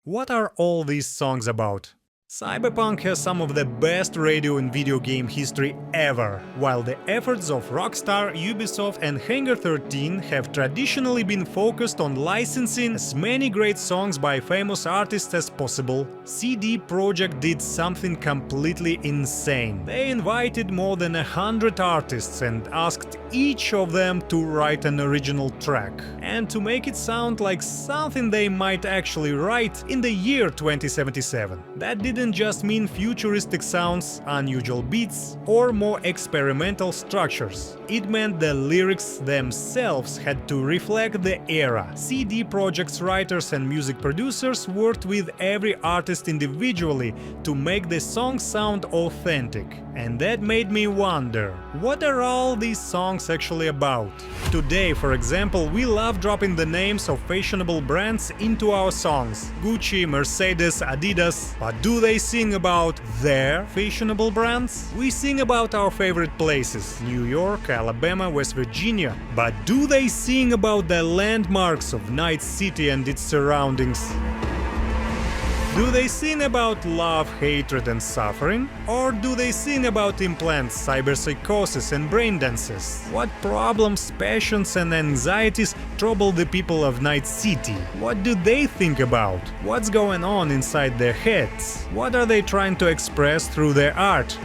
What are all these songs about? Cyberpunk has some of the best radio and video game history ever, while the efforts of Rockstar, Ubisoft and Hangar 13 have traditionally been focused on licensing as many great songs by famous artists as possible. CD Projekt did something completely insane. They invited more than 100 artists and asked each of them to write an original track, and to make it sound like something they might actually write in the year 2077. That didn't just mean futuristic sounds, unusual beats, or more experimental structures. It meant the lyrics themselves had to reflect the era. CD Projekt's writers and music producers worked with every artist individually to make the song sound authentic. And that made me wonder, what are all these songs actually about? Today, for example, we love dropping the names of fashionable brands into our songs. Gucci, Mercedes, Adidas. But do they sing about their fashionable brands? We sing about our favorite places, New York, Alabama, West Virginia. But do they sing about the landmarks of Night City and its surroundings? Do they sing about love, hatred and suffering? Or do they sing about implants, cyberpsychosis and brain dances? What problems, passions and anxieties trouble the people of Night City? What do they think about? What's going on inside their heads? What are they trying to express through their art?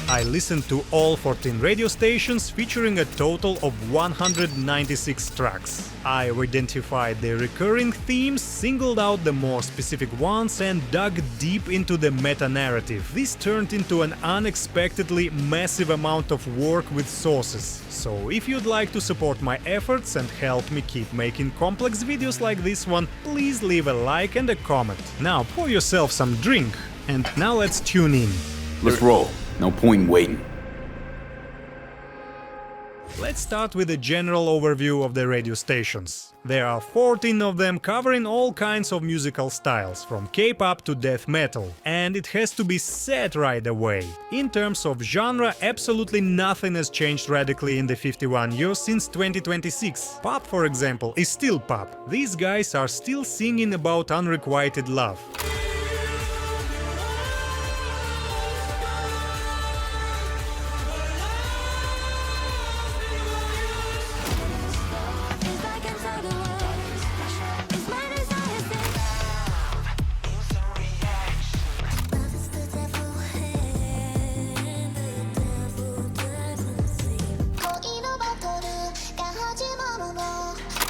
I listened to all 14 radio stations featuring a total of 196 tracks. I identified the recurring themes, singled out the more specific ones and dug deep into the meta-narrative. This turned into an unexpectedly massive amount of work with sources. So if you'd like to support my efforts and help me keep making complex videos like this one, please leave a like and a comment. Now pour yourself some drink, and now let's tune in. Let's roll. No point in waiting. Let's start with a general overview of the radio stations. There are 14 of them covering all kinds of musical styles, from K-pop to death metal. And it has to be said right away. In terms of genre, absolutely nothing has changed radically in the 51 years since 2026. Pop, for example, is still pop. These guys are still singing about unrequited love.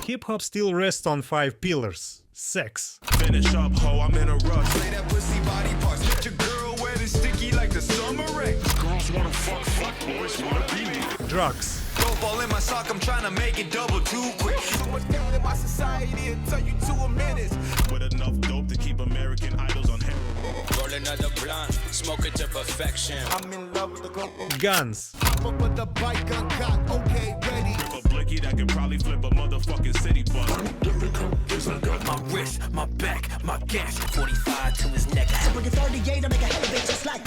Hip-hop still rests on 5 pillars. Sex. Finish up, ho, I'm in a rush. Play that pussy body parts. Get your girl wet and sticky like the summer rain. Girls wanna fuck, boys wanna be me. Drugs. Don't fall in my sock, I'm trying to make it double too quick. So much down in my society, it'll turn you to a menace. With enough dope to keep American idols on hand. Roll another blunt, smoke it to perfection. I'm in love with the girl. Guns. Up with the bike uncock, okay, ready. Rip a blicky that can probably flip a motherfucking city bus. My wrist, my back, my gas, 45 to his neck. I with the 38, I make a hell of it just like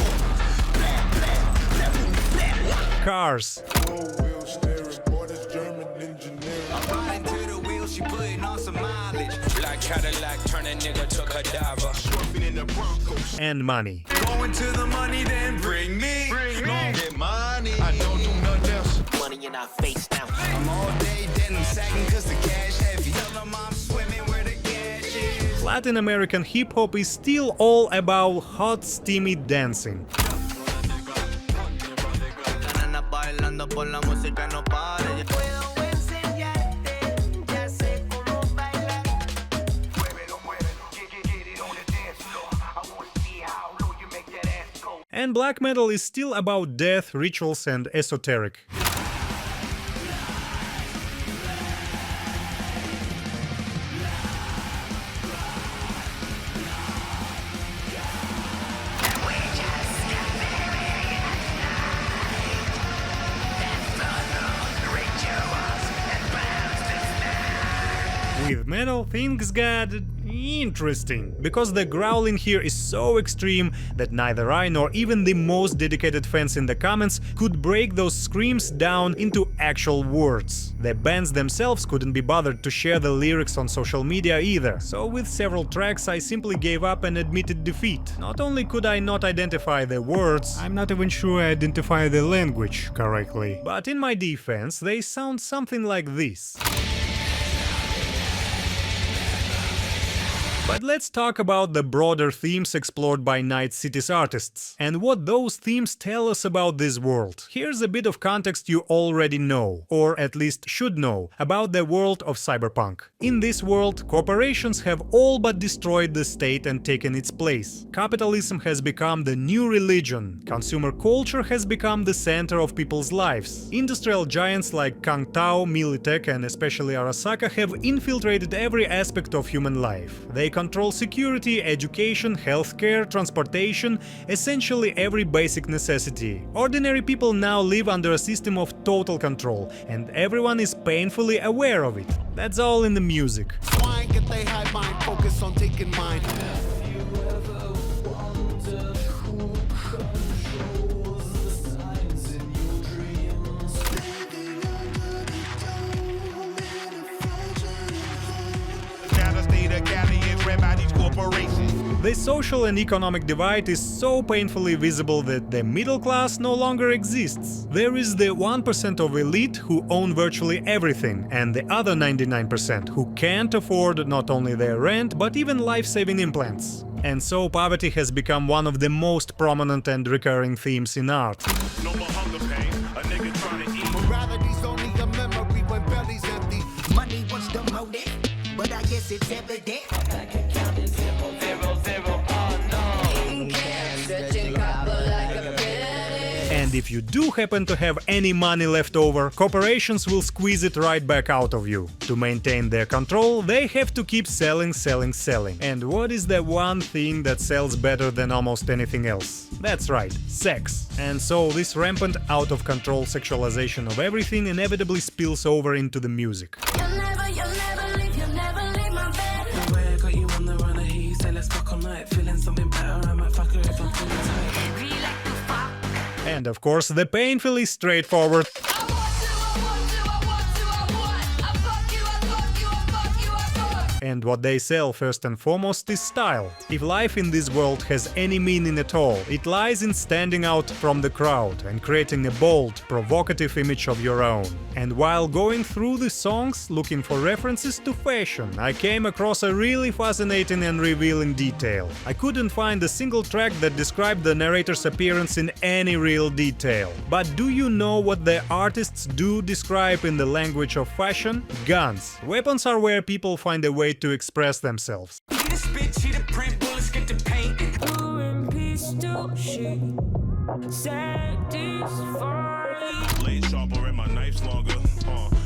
Cars. Four-wheel steering, boy, this German engineering. I'm riding to the wheel, she putting on some mileage. Black Cadillac, turn a nigga to cadaver. Swerving in the Broncos. And money. Going to the money, then bring me. Long get money. I don't do nothing else. Money in our face now. I'm all day denim sagging cause the cash heavy. Tell them I'm swimming where the cash is. Latin American hip-hop is still all about hot, steamy dancing. And black metal is still about death, rituals and esoteric. With metal, things got Interesting, because the growling here is so extreme that neither I nor even the most dedicated fans in the comments could break those screams down into actual words. The bands themselves couldn't be bothered to share the lyrics on social media either, so with several tracks I simply gave up and admitted defeat. Not only could I not identify the words, I'm not even sure I identify the language correctly, but in my defense they sound something like this. But let's talk about the broader themes explored by Night City's artists, and what those themes tell us about this world. Here's a bit of context you already know, or at least should know, about the world of Cyberpunk. In this world, corporations have all but destroyed the state and taken its place. Capitalism has become the new religion, consumer culture has become the center of people's lives. Industrial giants like Kang Tao, Militech and especially Arasaka have infiltrated every aspect of human life. They control security, education, healthcare, transportation, essentially every basic necessity. Ordinary people now live under a system of total control, and everyone is painfully aware of it. That's all in the music. Swine get they high mind, focus on taking mine. The social and economic divide is so painfully visible that the middle class no longer exists. There is the 1% of elite who own virtually everything, and the other 99% who can't afford not only their rent but even life-saving implants. And so poverty has become one of the most prominent and recurring themes in art. No more hunger pain, a nigga trying to eat. Morality's only a memory when belly's empty. Money was the motive, but I guess it's evident. And if you do happen to have any money left over, corporations will squeeze it right back out of you. To maintain their control, they have to keep selling. And what is the one thing that sells better than almost anything else? That's right, sex. And so this rampant, out-of-control sexualization of everything inevitably spills over into the music. You'll never leave my bed. The way I got you on the run, he said let's fuck all night. Feeling something better, I might fuck her if I'm feeling tight. We like to fuck. And of course, the painfully straightforward and what they sell first and foremost is style. If life in this world has any meaning at all, it lies in standing out from the crowd and creating a bold, provocative image of your own. And while going through the songs looking for references to fashion, I came across a really fascinating and revealing detail. I couldn't find a single track that described the narrator's appearance in any real detail. But do you know what the artists do describe in the language of fashion? Guns. Weapons are where people find a way to express themselves. Blade sharper and my knife's longer.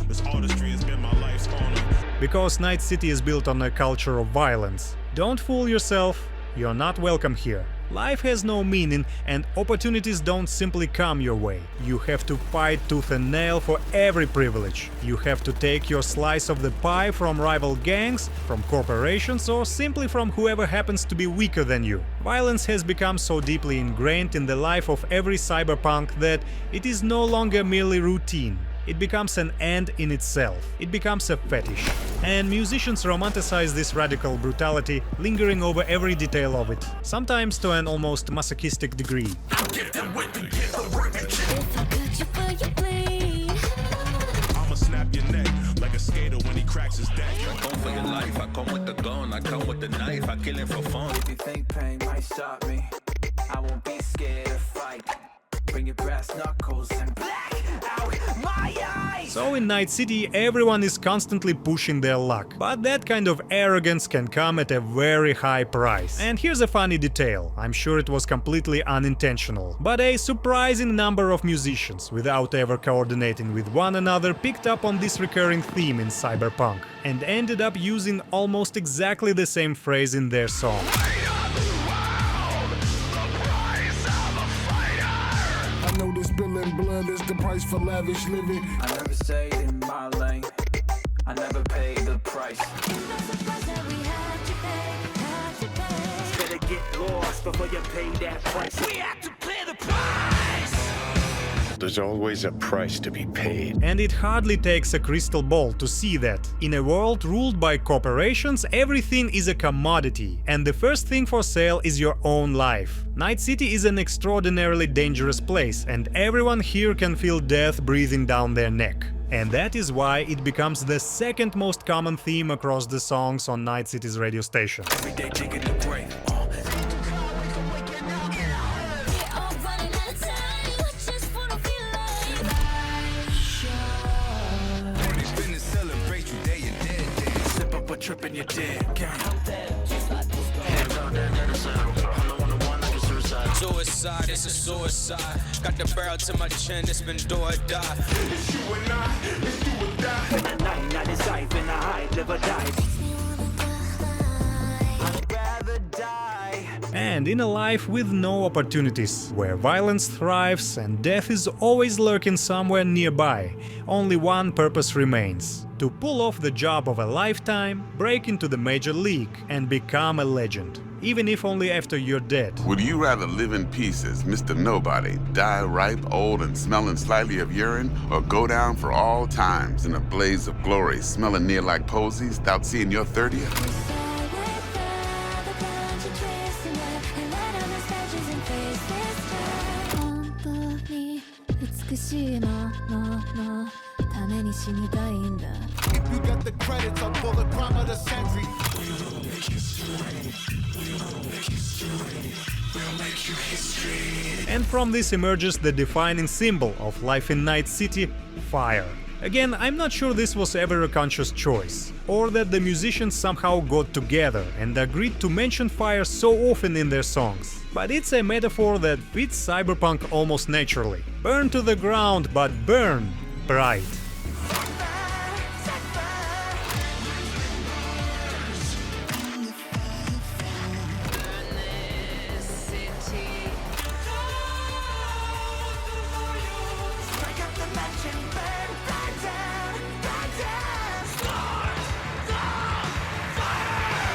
This artistry has been my life's honor. Because Night City is built on a culture of violence. Don't fool yourself, you're not welcome here. Life has no meaning, and opportunities don't simply come your way. You have to fight tooth and nail for every privilege. You have to take your slice of the pie from rival gangs, from corporations, or simply from whoever happens to be weaker than you. Violence has become so deeply ingrained in the life of every cyberpunk that it is no longer merely routine. It becomes an end in itself. It becomes a fetish. And musicians romanticize this radical brutality, lingering over every detail of it, sometimes to an almost masochistic degree. I'ma snap your neck like a skater when he cracks his deck. I come for your life, I come with the gun, I come with the knife, I kill it for fun. If you think pain might stop me, I won't be scared to fight. Bring your brass knuckles and black out my eyes! So in Night City, everyone is constantly pushing their luck. But that kind of arrogance can come at a very high price. And here's a funny detail. I'm sure it was completely unintentional. But a surprising number of musicians, without ever coordinating with one another, picked up on this recurring theme in Cyberpunk and ended up using almost exactly the same phrase in their song. I know this spilling blood is the price for lavish living. I never stayed in my lane, I never paid the price. Not surprised that we had to pay. pay that price. We have to pay the price. There's always a price to be paid. And it hardly takes a crystal ball to see that. In a world ruled by corporations, everything is a commodity, and the first thing for sale is your own life. Night City is an extraordinarily dangerous place, and everyone here can feel death breathing down their neck. And that is why it becomes the second most common theme across the songs on Night City's radio station. Every day taking the grave. Tripping your dead. Suicide, it's a suicide. Got the barrel to my chin, it's been do or die. It's you and I, it's do or die. Not this life in a high, live or die. I'd rather die. And in a life with no opportunities, where violence thrives and death is always lurking somewhere nearby, only one purpose remains: to pull off the job of a lifetime, break into the major league, and become a legend, even if only after you're dead. Would you rather live in pieces, Mr. Nobody, die ripe, old, and smelling slightly of urine, or go down for all times in a blaze of glory, smelling near like posies, without seeing your 30th? If you got the credits, I'm for the crime of the century. And from this emerges the defining symbol of life in Night City: fire. Again, I'm not sure this was ever a conscious choice, or that the musicians somehow got together and agreed to mention fire so often in their songs. But it's a metaphor that fits cyberpunk almost naturally. Burn to the ground, but burn bright.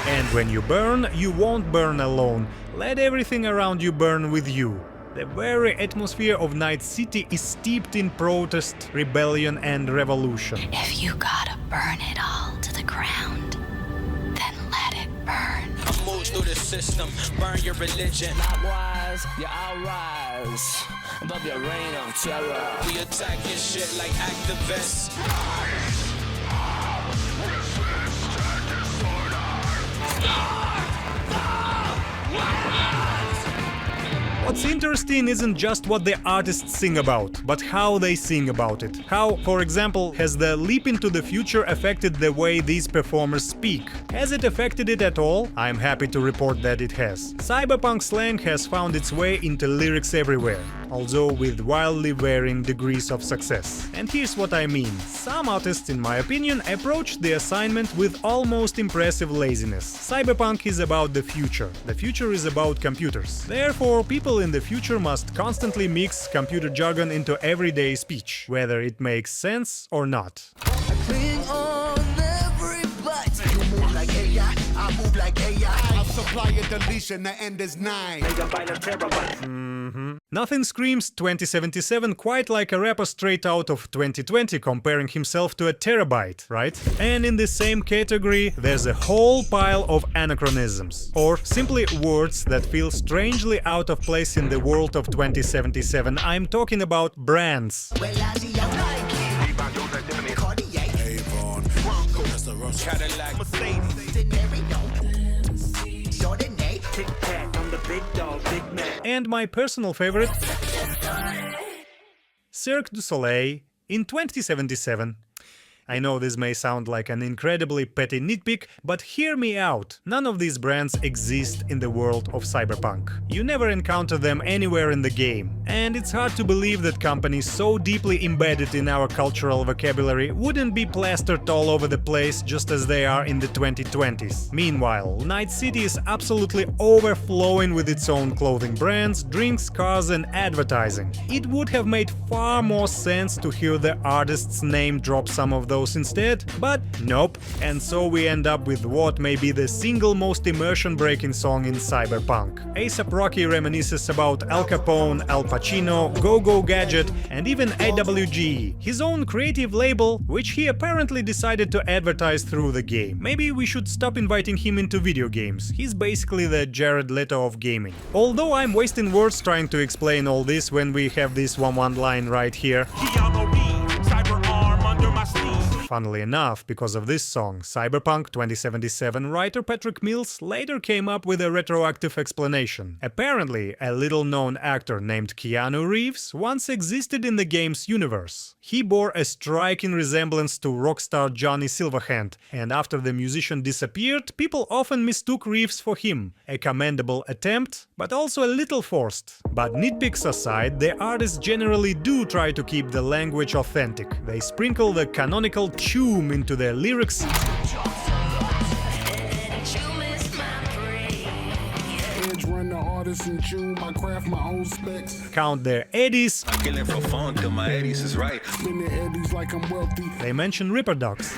And when you burn, you won't burn alone. Let everything around you burn with you. The very atmosphere of Night City is steeped in protest, rebellion, and revolution. If you gotta burn it all to the ground, then let it burn. I move through the system, burn your religion. I rise, yeah, I rise above your reign of terror. We attack your shit like activists. What's interesting isn't just what the artists sing about, but how they sing about it. How, for example, has the leap into the future affected the way these performers speak? Has it affected it at all? I'm happy to report that it has. Cyberpunk slang has found its way into lyrics everywhere, although with wildly varying degrees of success. And here's what I mean. Some artists, in my opinion, approached the assignment with almost impressive laziness. Cyberpunk is about the future. The future is about computers. Therefore, people in the future must constantly mix computer jargon into everyday speech, whether it makes sense or not. Cling on every bite. You move like AI, I move like AI. I'll supply a deletion, the end is 9. Nothing screams 2077 quite like a rapper straight out of 2020 comparing himself to a terabyte, right? And in the same category, there's a whole pile of anachronisms, or simply words that feel strangely out of place in the world of 2077. I'm talking about brands. Cadillac, And my personal favorite, Cirque du Soleil in 2077. I know this may sound like an incredibly petty nitpick, but hear me out. None of these brands exist in the world of Cyberpunk. You never encounter them anywhere in the game. And it's hard to believe that companies so deeply embedded in our cultural vocabulary wouldn't be plastered all over the place just as they are in the 2020s. Meanwhile, Night City is absolutely overflowing with its own clothing brands, drinks, cars and advertising. It would have made far more sense to hear the artist's name drop some of those those instead, but nope. And so we end up with what may be the single most immersion-breaking song in Cyberpunk. A$AP Rocky reminisces about Al Capone, Al Pacino, Go-Go Gadget, and even AWG, his own creative label, which he apparently decided to advertise through the game. Maybe we should stop inviting him into video games. He's basically the Jared Leto of gaming. Although I'm wasting words trying to explain all this when we have this one line right here. Funnily enough, because of this song, Cyberpunk 2077 writer Patrick Mills later came up with a retroactive explanation. Apparently, a little-known actor named Keanu Reeves once existed in the game's universe. He bore a striking resemblance to rock star Johnny Silverhand, and after the musician disappeared, people often mistook Reeves for him. A commendable attempt, but also a little forced. But nitpicks aside, the artists generally do try to keep the language authentic. They sprinkle the canonical tune into their lyrics, count their eddies, they mention Ripper Dogs.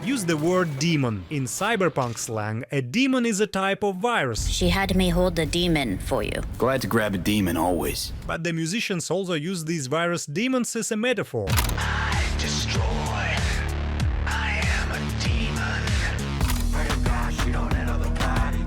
Use the word demon. In Cyberpunk slang, a demon is a type of virus. She had me hold the demon for you. Glad to grab a demon always. But the musicians also use these virus demons as a metaphor. I destroy. I am a demon. Pray gosh, you don't enter the party.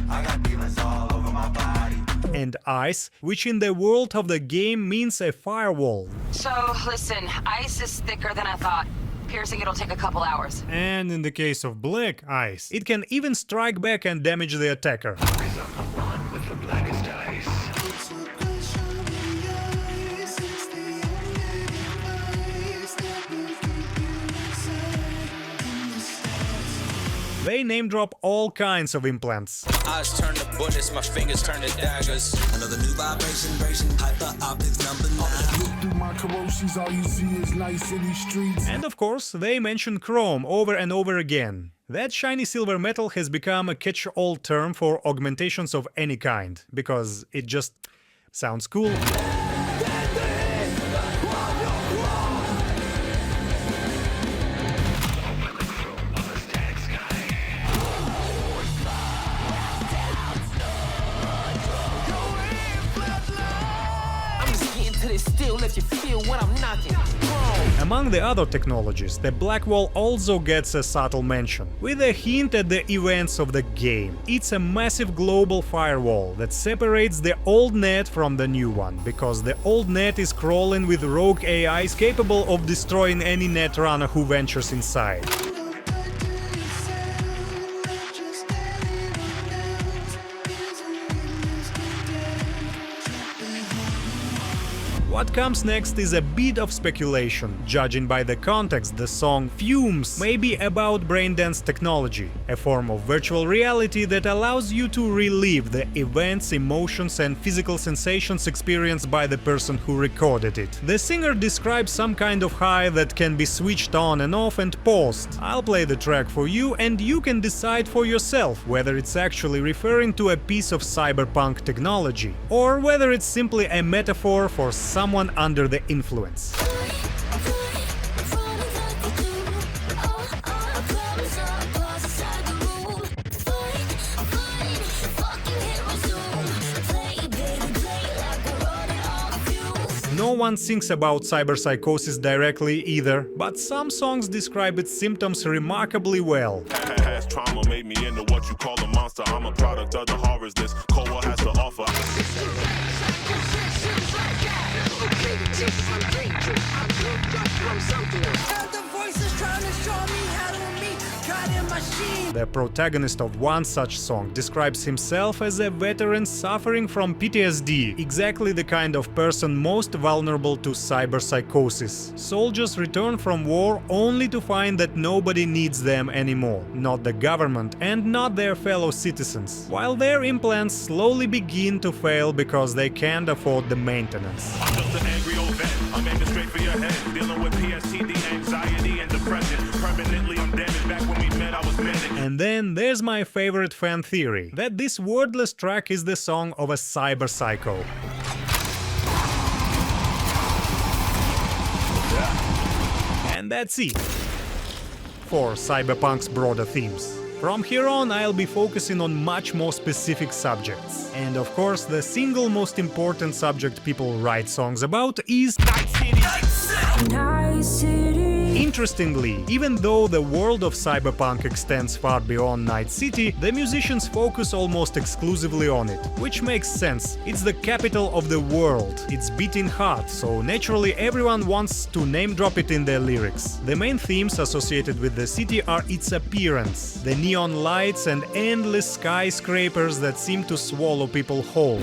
I got demons all over my body. And ice, which in the world of the game means a firewall. So, listen, ice is thicker than I thought. Piercing it'll take a couple hours. And in the case of black ice, it can even strike back and damage the attacker. They name drop all kinds of implants. Eyes turn to bullets, my fingers turn to daggers. Another new vibration, hyper optics number 9. Look through my corrosives, all you see is nice city streets. And of course, they mention chrome over and over again. That shiny silver metal has become a catch-all term for augmentations of any kind, because it just sounds cool. Among the other technologies, the Blackwall also gets a subtle mention, with a hint at the events of the game. It's a massive global firewall that separates the old net from the new one, because the old net is crawling with rogue AIs capable of destroying any netrunner who ventures inside. What comes next is a bit of speculation. Judging by the context, the song Fumes may be about braindance technology, a form of virtual reality that allows you to relive the events, emotions and physical sensations experienced by the person who recorded it. The singer describes some kind of high that can be switched on and off and paused. I'll play the track for you and you can decide for yourself whether it's actually referring to a piece of cyberpunk technology, or whether it's simply a metaphor for someone under the influence. No one sings about cyberpsychosis directly either, but some songs describe its symptoms remarkably well. Past trauma made me into what you call a monster. I'm a product of the horrors this Koa has to offer. The protagonist of one such song describes himself as a veteran suffering from PTSD, exactly the kind of person most vulnerable to cyberpsychosis. Soldiers return from war only to find that nobody needs them anymore, not the government and not their fellow citizens, while their implants slowly begin to fail because they can't afford the maintenance. I'm just an angry old vet, I'm aiming straight for your head, dealing with PTSD, anxiety and depression. Permanently I'm damaged, back when we met I was manic. And then there's my favorite fan theory, that this wordless track is the song of a cyber psycho. that's it for Cyberpunk's broader themes. From here on, I'll be focusing on much more specific subjects. And of course, the single most important subject people write songs about is Night City. Night City. Interestingly, even though the world of Cyberpunk extends far beyond Night City, the musicians focus almost exclusively on it, which makes sense. It's the capital of the world, it's beating hard, so naturally everyone wants to name drop it in their lyrics. The main themes associated with the city are its appearance, the neon lights and endless skyscrapers that seem to swallow people whole.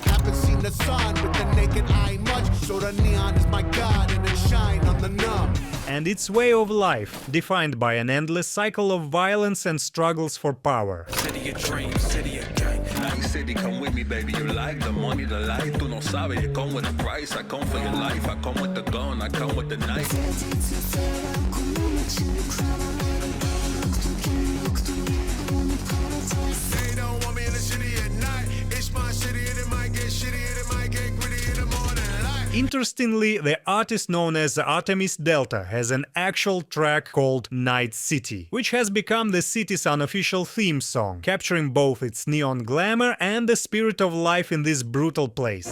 Haven't seen the sun with the naked eye much, so the neon is my god and it shine on the numb. And its way of life, defined by an endless cycle of violence and struggles for power. City of dreams, city of gang. Night City, come with me, baby. You like the money, the life. Tú no sabes, you come with the price. I come for your life. I come with the gun, I come with the knife. They don't want me in the city at night. It's my city and it might get shitty and it might get gritty in the morning light. Interestingly, the artist known as Artemis Delta has an actual track called Night City, which has become the city's unofficial theme song, capturing both its neon glamour and the spirit of life in this brutal place.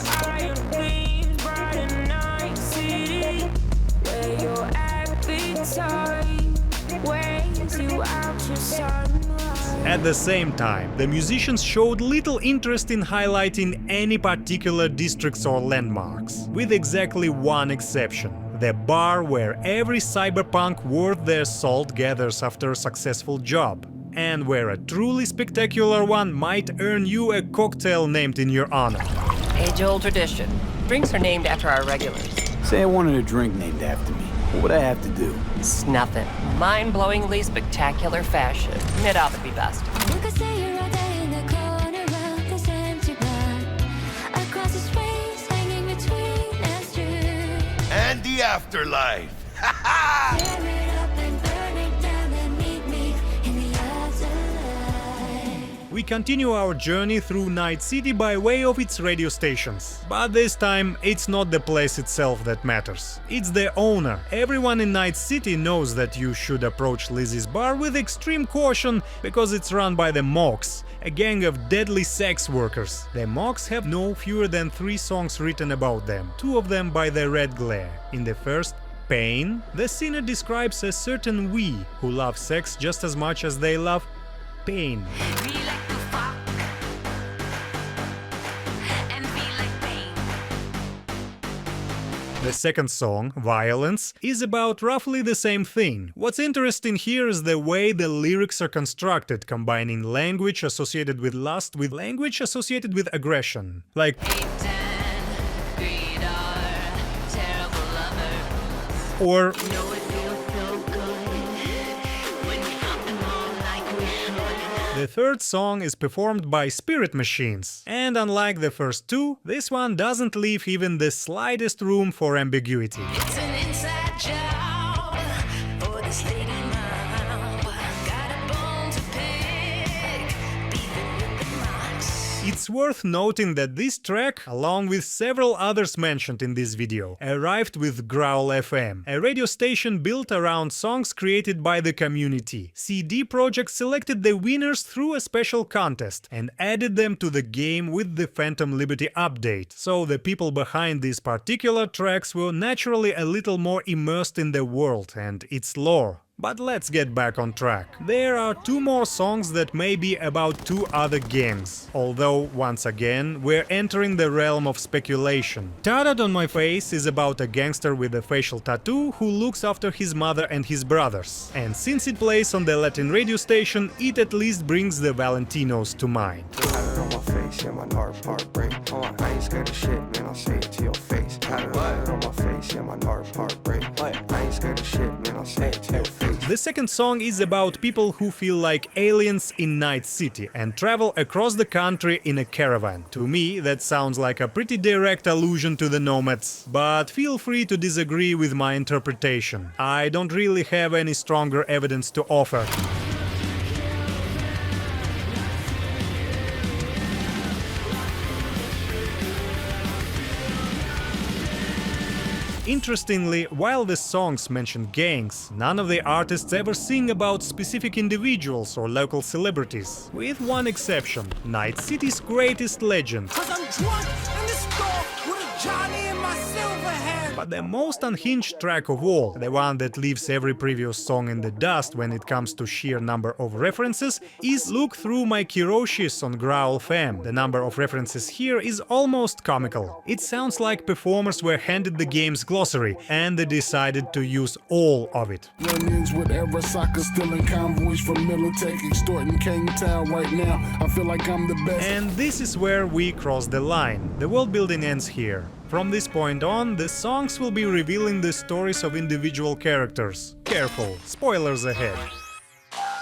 At the same time, the musicians showed little interest in highlighting any particular districts or landmarks, with exactly one exception: the bar where every cyberpunk worth their salt gathers after a successful job, and where a truly spectacular one might earn you a cocktail named in your honor. Age-old tradition. Drinks are named after our regulars. Say I wanted a drink named after me. What would I have to do? Snuff it. Mind-blowingly spectacular fashion. Mid out would be best. And the afterlife. We continue our journey through Night City by way of its radio stations. But this time, it's not the place itself that matters. It's the owner. Everyone in Night City knows that you should approach Lizzy's bar with extreme caution because it's run by the Mocs, a gang of deadly sex workers. The Mocs have no fewer than 3 songs written about them, 2 of them by the Red Glare. In the first, Pain, the singer describes a certain we who love sex just as much as they love pain. The second song, Violence, is about roughly the same thing. What's interesting here is the way the lyrics are constructed, combining language associated with lust with language associated with aggression. Like or the third song is performed by Spirit Machines, and unlike the first 2, this one doesn't leave even the slightest room for ambiguity. It's an inside job for this lady now. Got a bone to pick, beefing with the Mocs. It's worth noting that this track, along with several others mentioned in this video, arrived with Growl FM, a radio station built around songs created by the community. CD Projekt selected the winners through a special contest and added them to the game with the Phantom Liberty update, so the people behind these particular tracks were naturally a little more immersed in the world and its lore. But let's get back on track. There are 2 more songs that may be about 2 other games, although once again we're entering the realm of speculation. Tatted on My Face is about a gangster with a facial tattoo who looks after his mother and his brothers, and since it plays on the Latin radio station, it at least brings the Valentinos to mind. On my face, yeah, my heartbreak. I ain't scared of shit, man, I'll say it to your face. On my face, yeah, my heartbreak. I ain't scared of shit, man, I'll say it to your face. The second song is about people who feel like aliens in Night City and travel across the country in a caravan. To me, that sounds like a pretty direct allusion to the nomads, but feel free to disagree with my interpretation. I don't really have any stronger evidence to offer. Interestingly, while the songs mention gangs, none of the artists ever sing about specific individuals or local celebrities, with one exception: Night City's greatest legend. But the most unhinged track of all, the one that leaves every previous song in the dust when it comes to sheer number of references, is Look Through My Kiroshis on Growl Fam. The number of references here is almost comical. It sounds like performers were handed the game's glossary and they decided to use all of it. Run-ins with Arasaka, stealing convoys from Militech, extorting King Town right now. I feel like I'm the best. And this is where we cross the line. The world building ends here. From this point on, the songs will be revealing the stories of individual characters. Careful, spoilers ahead.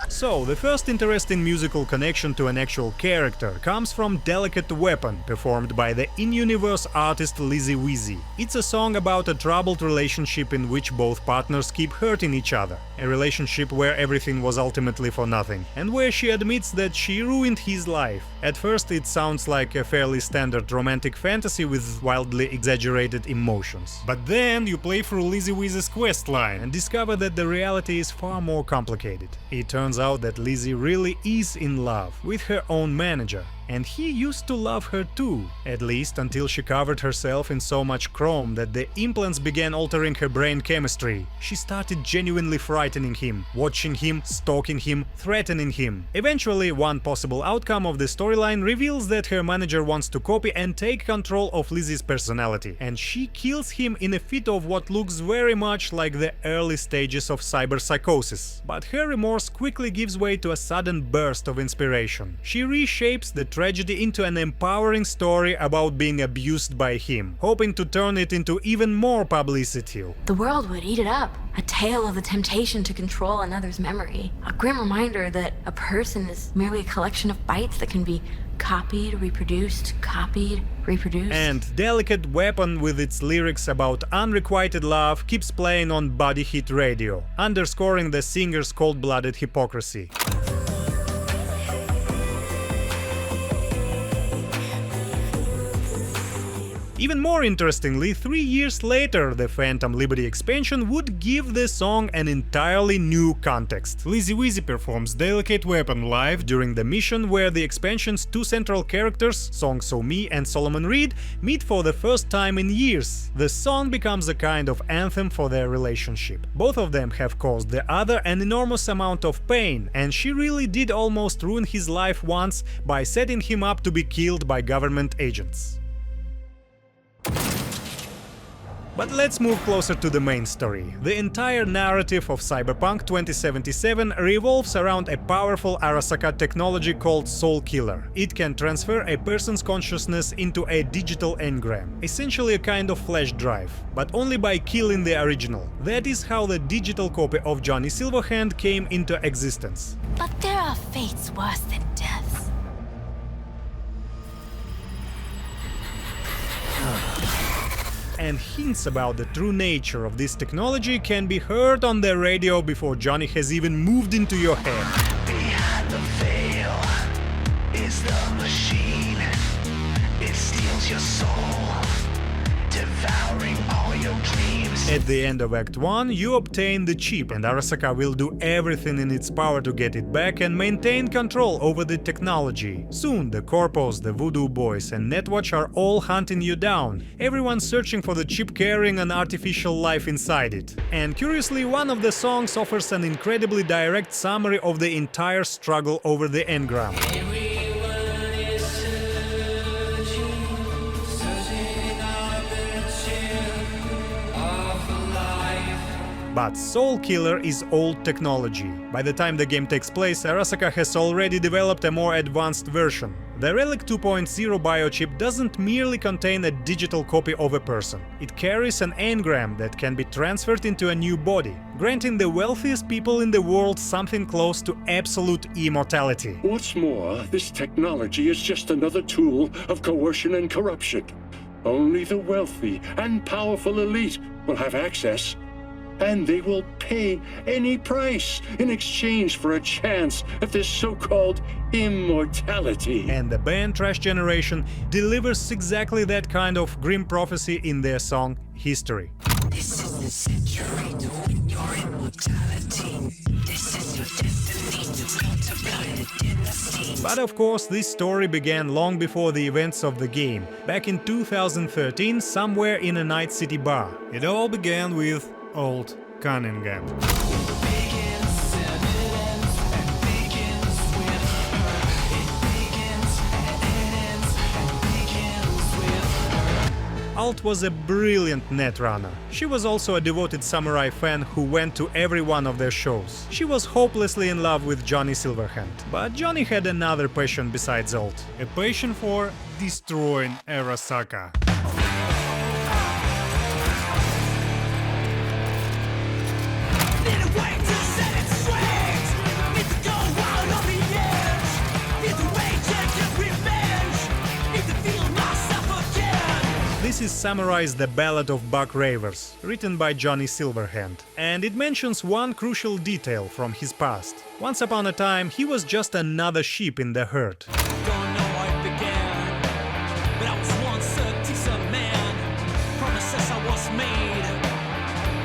So, the first interesting musical connection to an actual character comes from Delicate Weapon, performed by the in-universe artist Lizzy. It's a song about a troubled relationship in which both partners keep hurting each other. A relationship where everything was ultimately for nothing, and where she admits that she ruined his life. At first it sounds like a fairly standard romantic fantasy with wildly exaggerated emotions. But then you play through Lizzy's questline and discover that the reality is far more complicated. It turns out that Lizzy really is in love with her own manager. And he used to love her too, at least until she covered herself in so much chrome that the implants began altering her brain chemistry. She started genuinely frightening him, watching him, stalking him, threatening him. Eventually, one possible outcome of the storyline reveals that her manager wants to copy and take control of Lizzy's personality, and she kills him in a fit of what looks very much like the early stages of cyberpsychosis. But her remorse quickly gives way to a sudden burst of inspiration. She reshapes the tragedy into an empowering story about being abused by him, hoping to turn it into even more publicity. The world would eat it up. A tale of the temptation to control another's memory. A grim reminder that a person is merely a collection of bytes that can be copied, reproduced, copied, reproduced. And Delicate Weapon, with its lyrics about unrequited love, keeps playing on Body Hit Radio, underscoring the singer's cold-blooded hypocrisy. Even more interestingly, 3 years later, the Phantom Liberty expansion would give the song an entirely new context. Lizzy performs Delicate Weapon live during the mission where the expansion's two central characters, Song So Mi and Solomon Reed, meet for the first time in years. The song becomes a kind of anthem for their relationship. Both of them have caused the other an enormous amount of pain, and she really did almost ruin his life once by setting him up to be killed by government agents. But let's move closer to the main story. The entire narrative of Cyberpunk 2077 revolves around a powerful Arasaka technology called Soul Killer. It can transfer a person's consciousness into a digital engram, essentially a kind of flash drive, but only by killing the original. That is how the digital copy of Johnny Silverhand came into existence. But there are fates worse than deaths. And hints about the true nature of this technology can be heard on the radio before Johnny has even moved into your head. Behind the veil is the machine. It steals your soul, devouring all your dreams. At the end of Act 1, you obtain the chip, and Arasaka will do everything in its power to get it back and maintain control over the technology. Soon, the Corpos, the Voodoo Boys, and Netwatch are all hunting you down, everyone searching for the chip carrying an artificial life inside it. And curiously, one of the songs offers an incredibly direct summary of the entire struggle over the engram. But Soul Killer is old technology. By the time the game takes place, Arasaka has already developed a more advanced version. The Relic 2.0 biochip doesn't merely contain a digital copy of a person. It carries an engram that can be transferred into a new body, granting the wealthiest people in the world something close to absolute immortality. What's more, this technology is just another tool of coercion and corruption. Only the wealthy and powerful elite will have access, and they will pay any price in exchange for a chance at this so-called immortality. And the band Trash Generation delivers exactly that kind of grim prophecy in their song History. This is the century to win your immortality. This is your destiny to multiply the dynasty. But of course, this story began long before the events of the game, back in 2013, somewhere in a Night City bar. It all began with Old Cunningham. Alt was a brilliant netrunner. She was also a devoted samurai fan who went to every one of their shows. She was hopelessly in love with Johnny Silverhand. But Johnny had another passion besides Alt. A passion for destroying Arasaka. This is Samurai's The Ballad of Buck Ravers, written by Johnny Silverhand, and it mentions one crucial detail from his past. Once upon a time, he was just another sheep in the herd. Don't know how it began, but I was once a decent man. Promises I was made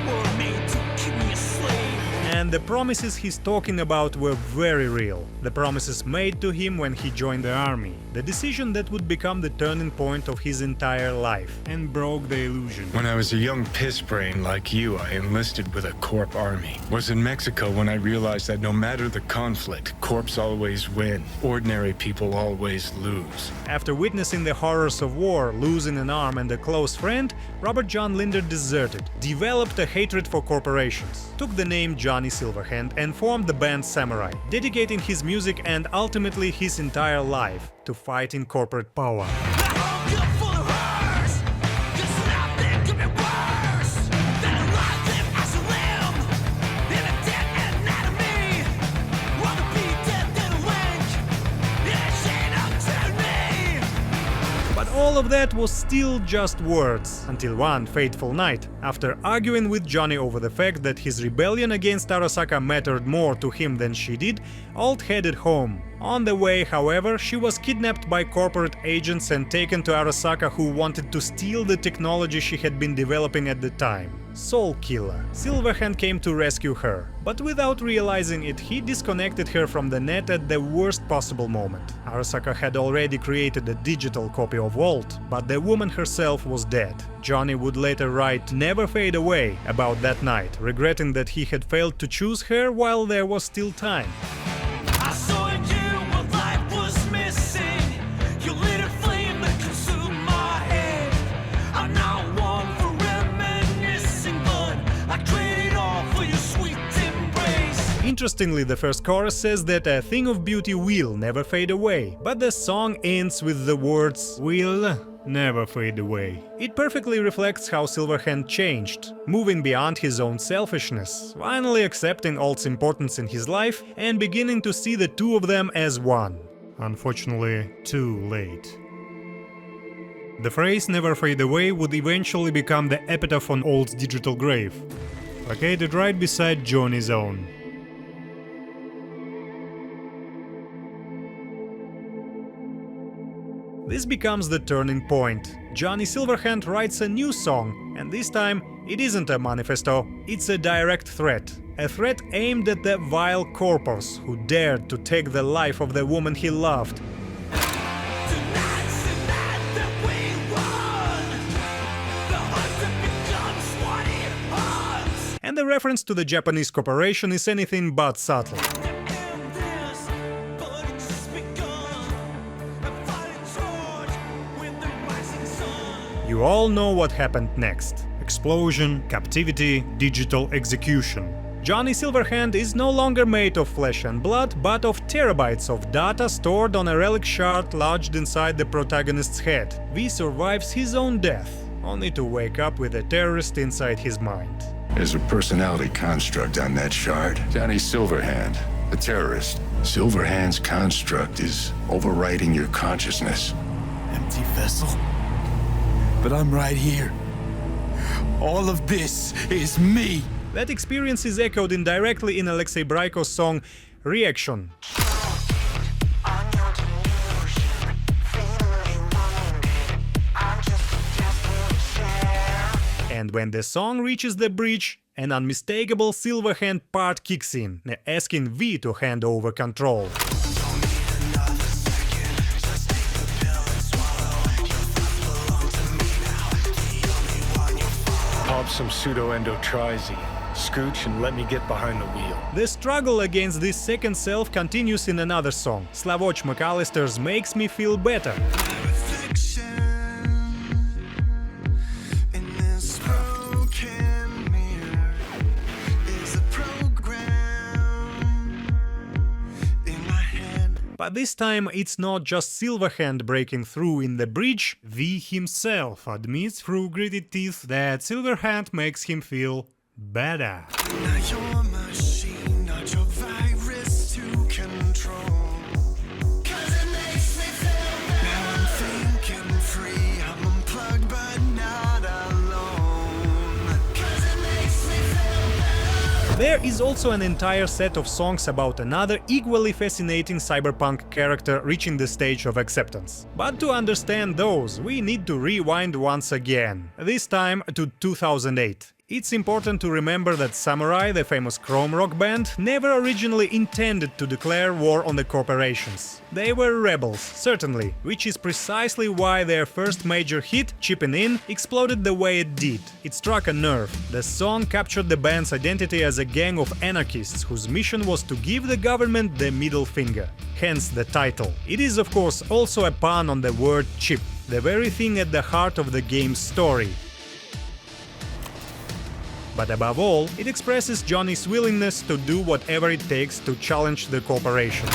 were made to keep me a slave. And the promises he's talking about were very real. The promises made to him when he joined the army. The decision that would become the turning point of his entire life and broke the illusion. When I was a young piss brain like you, I enlisted with a Corp army. Was in Mexico when I realized that no matter the conflict, Corps always win. Ordinary people always lose. After witnessing the horrors of war, losing an arm and a close friend, Robert John Linder deserted, developed a hatred for corporations, took the name Johnny Silverhand and formed the band Samurai, dedicating his music and ultimately his entire life to fighting corporate power. All of that was still just words, until one fateful night, after arguing with Johnny over the fact that his rebellion against Arasaka mattered more to him than she did, Alt headed home. On the way, however, she was kidnapped by corporate agents and taken to Arasaka, who wanted to steal the technology she had been developing at the time. Soul Killer. Silverhand came to rescue her, but without realizing it, he disconnected her from the net at the worst possible moment. Arasaka had already created a digital copy of Alt, but the woman herself was dead. Johnny would later write "Never Fade Away" about that night, regretting that he had failed to choose her while there was still time. I saw in you what life was missing. You lit a flame that consumed my head. I'm not one for reminiscing, but I trade it all for your sweet embrace. Interestingly, the first chorus says that a thing of beauty will never fade away, but the song ends with the words "will never fade away." It perfectly reflects how Silverhand changed, moving beyond his own selfishness, finally accepting Alt's importance in his life and beginning to see the two of them as one. Unfortunately, too late. The phrase "never fade away" would eventually become the epitaph on Alt's digital grave, located right beside Johnny's own. This becomes the turning point. Johnny Silverhand writes a new song, and this time it isn't a manifesto, it's a direct threat. A threat aimed at the vile corpos who dared to take the life of the woman he loved. And the reference to the Japanese corporation is anything but subtle. You all know what happened next. Explosion, captivity, digital execution. Johnny Silverhand is no longer made of flesh and blood, but of terabytes of data stored on a relic shard lodged inside the protagonist's head. V survives his own death, only to wake up with a terrorist inside his mind. There's a personality construct on that shard. Johnny Silverhand, a terrorist. Silverhand's construct is overriding your consciousness. Empty vessel? But I'm right here. All of this is me. That experience is echoed indirectly in Alexei Braiko's song Reaction. And when the song reaches the bridge, an unmistakable Silverhand part kicks in, asking V to hand over control. Pop some pseudo-endotrizine. Scooch and let me get behind the wheel. The struggle against this second self continues in another song, Slavoch McAllister's Makes Me Feel Better. But this time it's not just Silverhand breaking through in the bridge, V himself admits through gritted teeth that Silverhand makes him feel better. Now you're a machine, not your virus to control. 'Cause it makes me feel better. Now I'm thinking free, I'm unplugged but not alone. 'Cause it makes me feel better. There is also an entire set of songs about another equally fascinating cyberpunk character reaching the stage of acceptance. But to understand those, we need to rewind once again, this time to 2008. It's important to remember that Samurai, the famous Chrome rock band, never originally intended to declare war on the corporations. They were rebels, certainly, which is precisely why their first major hit, Chippin' In, exploded the way it did. It struck a nerve. The song captured the band's identity as a gang of anarchists whose mission was to give the government the middle finger. Hence the title. It is of course also a pun on the word chip, the very thing at the heart of the game's story. But above all, it expresses Johnny's willingness to do whatever it takes to challenge the corporations.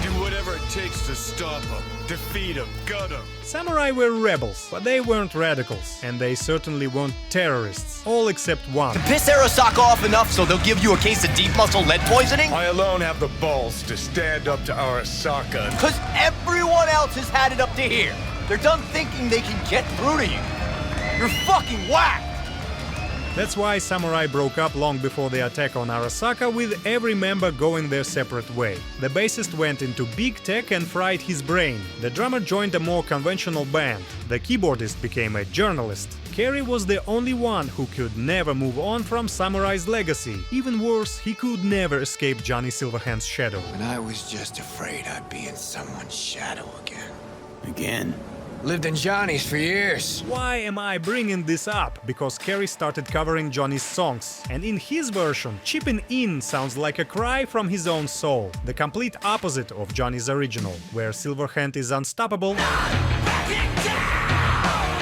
Do whatever it takes to stop them, defeat them, gut them. Samurai were rebels, but they weren't radicals, and they certainly weren't terrorists, all except one. To piss Arasaka off enough so they'll give you a case of deep muscle lead poisoning? I alone have the balls to stand up to Arasaka. 'Cause everyone else has had it up to here. They're done thinking they can get through to you. You're fucking whacked! That's why Samurai broke up long before the attack on Arasaka, with every member going their separate way. The bassist went into big tech and fried his brain. The drummer joined a more conventional band. The keyboardist became a journalist. Kerry was the only one who could never move on from Samurai's legacy. Even worse, he could never escape Johnny Silverhand's shadow. And I was just afraid I'd be in someone's shadow again. Again? Lived in Johnny's for years. Why am I bringing this up? Because Kerry started covering Johnny's songs, and in his version, Chippin' In sounds like a cry from his own soul, the complete opposite of Johnny's original, where Silverhand is unstoppable.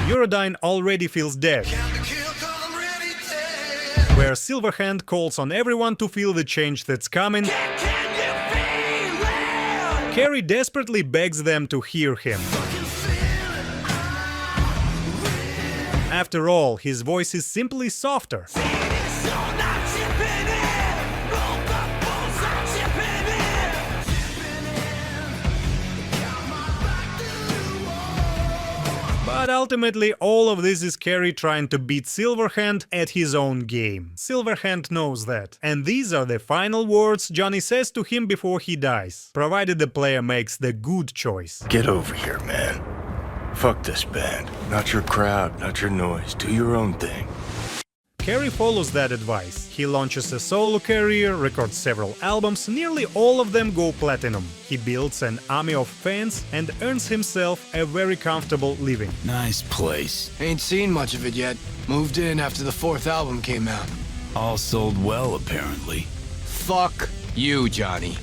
Eurodyne already feels dead, where Silverhand calls on everyone to feel the change that's coming. Kerry desperately begs them to hear him. After all, his voice is simply softer. But ultimately, all of this is Kerry trying to beat Silverhand at his own game. Silverhand knows that. And these are the final words Johnny says to him before he dies, provided the player makes the good choice. Get over here, man. Fuck this band. Not your crowd, not your noise. Do your own thing. Kerry follows that advice. He launches a solo career, records several albums, nearly all of them go platinum. He builds an army of fans and earns himself a very comfortable living. Nice place. Ain't seen much of it yet. Moved in after the 4th album came out. All sold well, apparently. Fuck you, Johnny.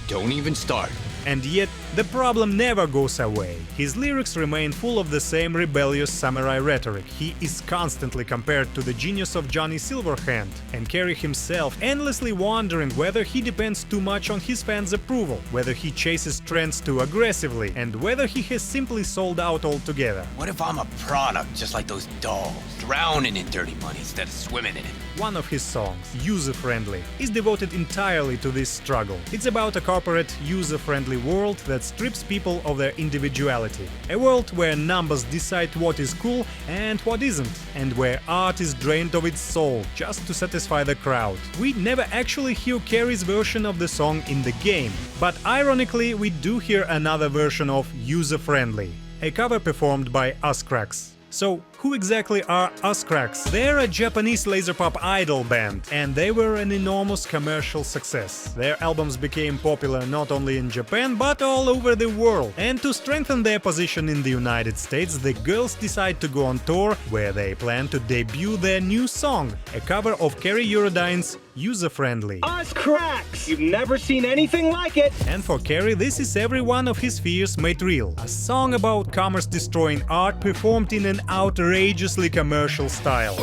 Don't even start. And yet, The problem never goes away. His lyrics remain full of the same rebellious samurai rhetoric. He is constantly compared to the genius of Johnny Silverhand, and Kerry himself endlessly wondering whether he depends too much on his fans' approval, whether he chases trends too aggressively, and whether he has simply sold out altogether. What if I'm a product just like those dolls, drowning in dirty money instead of swimming in it? One of his songs, User-Friendly, is devoted entirely to this struggle. It's about a corporate, user-friendly world that strips people of their individuality. A world where numbers decide what is cool and what isn't, and where art is drained of its soul just to satisfy the crowd. We never actually hear Kerry's version of the song in the game, but ironically we do hear another version of User-Friendly, a cover performed by Uscracks. So, who exactly are Uscracks? They're a Japanese laser pop idol band, and they were an enormous commercial success. Their albums became popular not only in Japan, but all over the world. And to strengthen their position in the United States, the girls decide to go on tour, where they plan to debut their new song, a cover of Kerry Eurodyne's User-Friendly. Uscracks! You've never seen anything like it! And for Kerry, this is every one of his fears made real. A song about commerce-destroying art performed in an outrageously commercial style.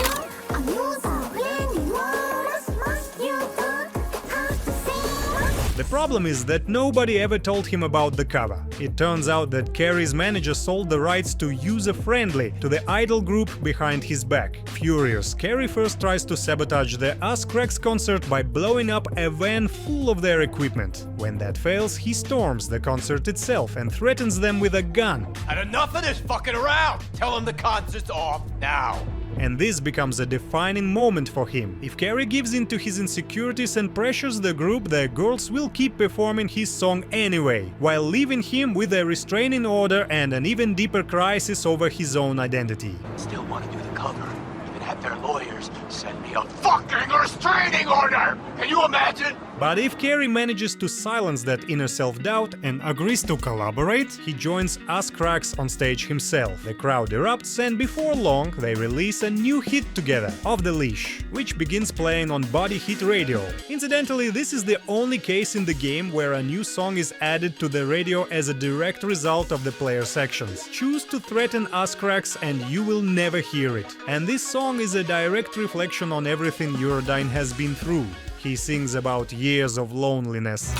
The problem is that nobody ever told him about the cover. It turns out that Kerry's manager sold the rights to User-Friendly to the idol group behind his back. Furious, Kerry first tries to sabotage the Uscracks concert by blowing up a van full of their equipment. When that fails, he storms the concert itself and threatens them with a gun. Had enough of this fucking around! Tell him the concert's off now! And this becomes a defining moment for him. If Kerry gives in to his insecurities and pressures the group, the girls will keep performing his song anyway, while leaving him with a restraining order and an even deeper crisis over his own identity. Still want to do the cover, even have their lawyers send me a fucking restraining order! Can you imagine? But if Kerry manages to silence that inner self-doubt and agrees to collaborate, he joins Uscracks on stage himself. The crowd erupts, and before long they release a new hit together, Off the Leash, which begins playing on Body Hit Radio. Incidentally, this is the only case in the game where a new song is added to the radio as a direct result of the player sections. Choose to threaten Uscracks and you will never hear it. And this song is a direct reflection on everything Eurodyne has been through. He sings about years of loneliness.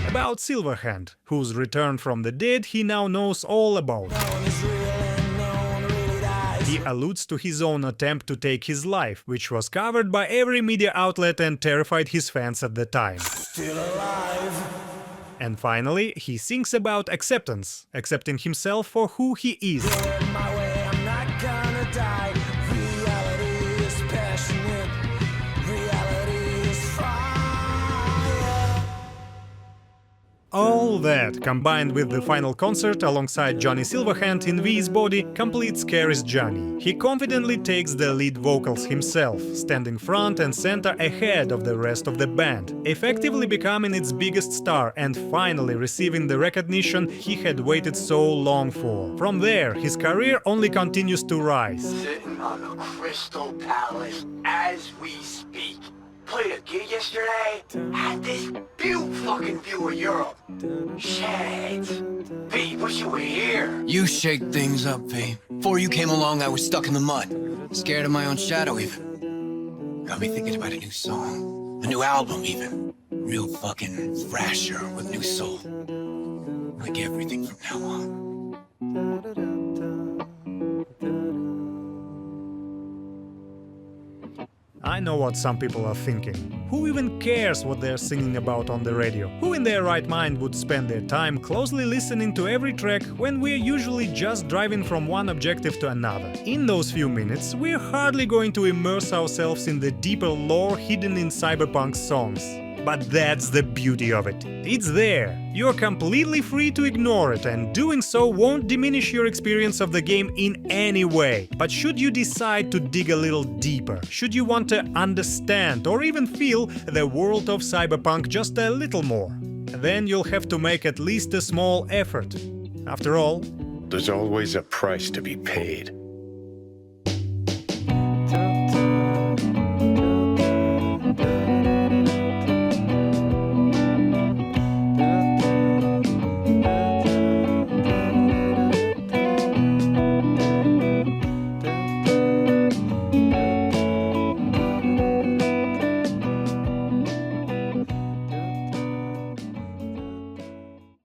About Silverhand, whose return from the dead he now knows all about. He alludes to his own attempt to take his life, which was covered by every media outlet and terrified his fans at the time. Still alive. And finally, he sings about acceptance, accepting himself for who he is. All that, combined with the final concert alongside Johnny Silverhand in V's body, completes Kerry's journey. He confidently takes the lead vocals himself, standing front and center ahead of the rest of the band, effectively becoming its biggest star and finally receiving the recognition he had waited so long for. From there, his career only continues to rise. Sitting on the Crystal Palace as we speak. Played a gig yesterday, had this fucking view of Europe. Shit. V, wish you were here. You shake things up, V. Before you came along, I was stuck in the mud. Scared of my own shadow, even. Got me thinking about a new song. A new album, even. Real fucking thrasher with new soul. Like everything from now on. I know what some people are thinking. Who even cares what they're singing about on the radio? Who in their right mind would spend their time closely listening to every track when we're usually just driving from one objective to another? In those few minutes, we're hardly going to immerse ourselves in the deeper lore hidden in Cyberpunk's songs. But that's the beauty of it. It's there. You're completely free to ignore it, and doing so won't diminish your experience of the game in any way. But should you decide to dig a little deeper, should you want to understand or even feel the world of Cyberpunk just a little more, then you'll have to make at least a small effort. After all, there's always a price to be paid.